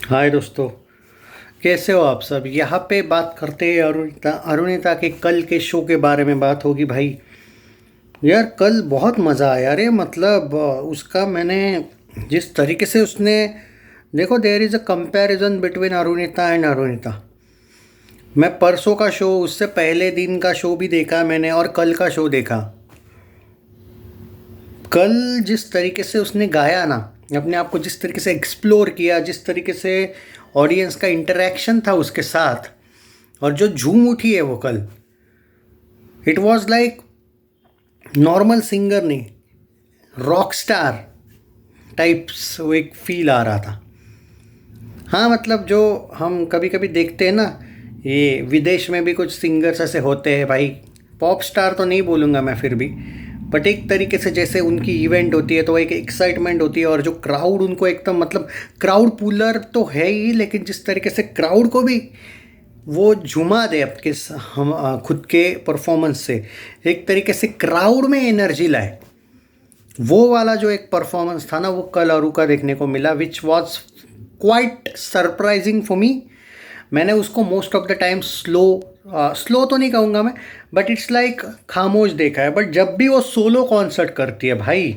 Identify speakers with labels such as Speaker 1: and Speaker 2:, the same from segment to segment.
Speaker 1: हाय दोस्तों, कैसे हो आप सब। यहाँ पे बात करते हैं अरुणिता अरुणिता के कल के शो के बारे में बात होगी भाई। यार कल बहुत मज़ा आया। अरे मतलब उसका मैंने जिस तरीके से उसने देखो, there is a comparison between Arunita and Arunita. मैं परसों का शो, उससे पहले दिन का शो भी देखा मैंने और कल का शो देखा। कल जिस तरीके से उसने गाया ना, अपने आप को जिस तरीके से एक्सप्लोर किया, जिस तरीके से ऑडियंस का इंटरेक्शन था उसके साथ, और जो झूम उठी है वो कल, it was like normal singer नहीं, रॉक स्टार टाइप्स वो एक फील आ रहा था। हाँ मतलब जो हम कभी कभी देखते हैं ना, ये विदेश में भी कुछ सिंगर्स ऐसे होते हैं भाई। पॉप स्टार तो नहीं बोलूँगा मैं फिर भी, बट एक तरीके से जैसे उनकी इवेंट होती है तो एक एक्साइटमेंट होती है, और जो क्राउड उनको एकदम मतलब क्राउड पुलर तो है ही, लेकिन जिस तरीके से क्राउड को भी वो झुमा दे आपके हम खुद के परफॉर्मेंस से, एक तरीके से क्राउड में एनर्जी लाए, वो वाला जो एक परफॉर्मेंस था ना, वो कल अरू का देखने को मिला, which was quite surprising for me. मैंने उसको most of the time slow तो नहीं कहूँगा मैं, बट इट्स लाइक खामोश देखा है। बट जब भी वो सोलो कॉन्सर्ट करती है भाई,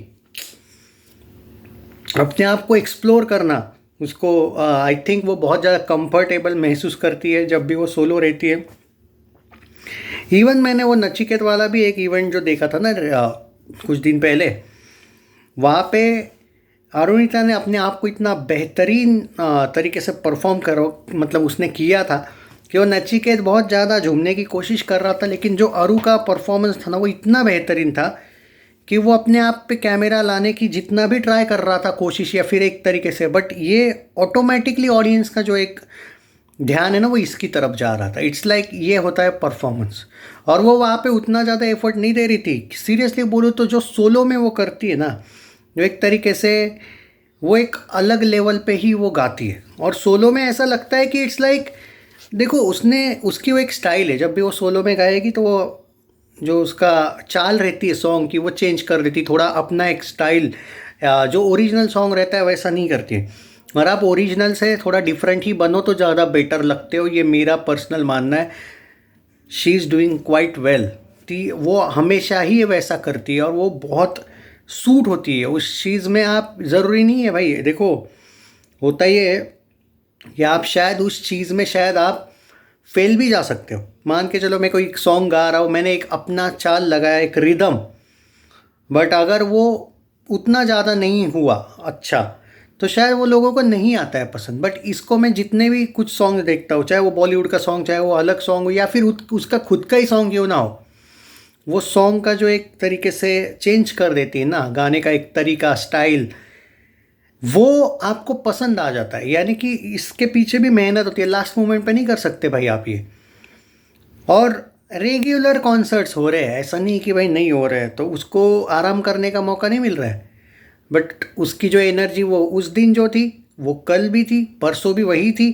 Speaker 1: अपने आप को एक्सप्लोर करना, उसको आई थिंक वो बहुत ज़्यादा कंफर्टेबल महसूस करती है जब भी वो सोलो रहती है। इवन मैंने वो नचिकेत वाला भी एक इवेंट जो देखा था ना कुछ दिन पहले, वहाँ पे अरुणिता ने अपने आप को इतना बेहतरीन तरीके से परफॉर्म करो, मतलब उसने किया था कि वो नचिकेत बहुत ज़्यादा झूमने की कोशिश कर रहा था, लेकिन जो अरू का परफॉर्मेंस था ना, वो इतना बेहतरीन था कि वो अपने आप पे कैमरा लाने की जितना भी ट्राई कर रहा था कोशिश, या फिर एक तरीके से, बट ये ऑटोमेटिकली ऑडियंस का जो एक ध्यान है ना, वो इसकी तरफ जा रहा था। इट्स लाइक ये होता है परफॉर्मेंस। और वो वहाँ पे उतना ज़्यादा एफर्ट नहीं दे रही थी। सीरियसली बोलूँ तो जो सोलो में वो करती है ना, जो एक तरीके से वो एक अलग लेवल पे ही वो गाती है, और सोलो में ऐसा लगता है कि इट्स लाइक देखो, उसने उसकी वो एक स्टाइल है, जब भी वो सोलो में गाएगी तो वो जो उसका चाल रहती है सॉन्ग की, वो चेंज कर देती, थोड़ा अपना एक स्टाइल, जो ओरिजिनल सॉन्ग रहता है वैसा नहीं करती है। और आप ओरिजिनल से थोड़ा डिफरेंट ही बनो तो ज़्यादा बेटर लगते हो, ये मेरा पर्सनल मानना है। She is doing quite well. ती वो हमेशा ही वैसा करती है और वो बहुत सूट होती है उस चीज़ में। आप ज़रूरी नहीं है भाई, देखो होता ये है कि आप शायद उस चीज़ में शायद आप फेल भी जा सकते हो। मान के चलो, मैं कोई एक सॉन्ग गा रहा हूँ, मैंने एक अपना चाल लगाया, एक रिदम, बट अगर वो उतना ज़्यादा नहीं हुआ अच्छा, तो शायद वो लोगों को नहीं आता है पसंद। बट इसको मैं जितने भी कुछ सॉन्ग देखता हूँ, चाहे वो बॉलीवुड का सॉन्ग, चाहे वो अलग सॉन्ग हो, या फिर उसका खुद का ही सॉन्ग क्यों ना हो, वो सॉन्ग का जो एक तरीके से चेंज कर देती है ना, गाने का एक तरीका, स्टाइल, वो आपको पसंद आ जाता है। यानी कि इसके पीछे भी मेहनत होती है, लास्ट मोमेंट पे नहीं कर सकते भाई आप ये। और रेगुलर कॉन्सर्ट्स हो रहे हैं, ऐसा नहीं कि भाई नहीं हो रहे हैं, तो उसको आराम करने का मौका नहीं मिल रहा है। बट उसकी जो एनर्जी वो उस दिन जो थी, वो कल भी थी, परसों भी वही थी,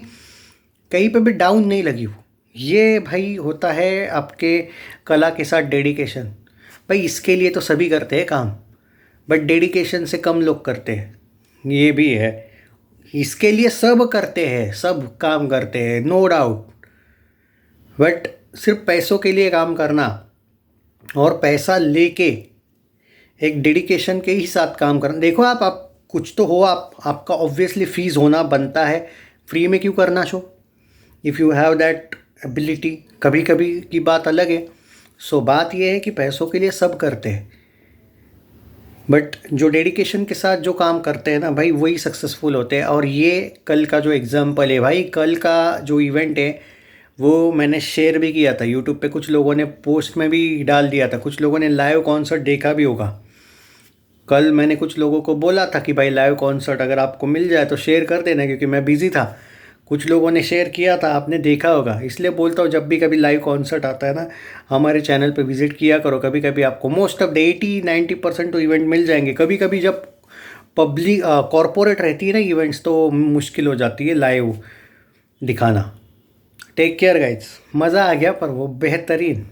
Speaker 1: कहीं पे भी डाउन नहीं लगी वो। ये भाई होता है आपके कला के साथ डेडिकेशन। भाई इसके लिए तो सभी करते हैं काम, बट डेडिकेशन से कम लोग करते हैं, ये भी है। इसके लिए सब करते हैं, सब काम करते हैं, नो डाउट, बट सिर्फ पैसों के लिए काम करना और पैसा लेके एक डेडिकेशन के ही साथ काम करना, देखो आप कुछ तो हो, आपका ऑब्वियसली फीस होना बनता है। फ्री में क्यों करना show, if you have that ability. कभी कभी की बात अलग है। सो बात यह है कि पैसों के लिए सब करते हैं, बट जो डेडिकेशन के साथ जो काम करते हैं ना भाई, वही सक्सेसफुल होते हैं। और ये कल का जो एग्जांपल है भाई, कल का जो इवेंट है वो मैंने शेयर भी किया था यूट्यूब पे, कुछ लोगों ने पोस्ट में भी डाल दिया था, कुछ लोगों ने लाइव कॉन्सर्ट देखा भी होगा। कल मैंने कुछ लोगों को बोला था कि भाई लाइव कॉन्सर्ट अगर आपको मिल जाए तो शेयर कर देना, क्योंकि मैं बिज़ी था। कुछ लोगों ने शेयर किया था, आपने देखा होगा। इसलिए बोलता हूँ, जब भी कभी लाइव कॉन्सर्ट आता है ना, हमारे चैनल पे विज़िट किया करो। कभी कभी आपको मोस्ट ऑफ द 80-90% तो इवेंट मिल जाएंगे। कभी कभी जब पब्लिक कॉरपोरेट रहती है ना इवेंट्स, तो मुश्किल हो जाती है लाइव दिखाना। टेक केयर गाइज, मज़ा आ गया पर वो बेहतरीन।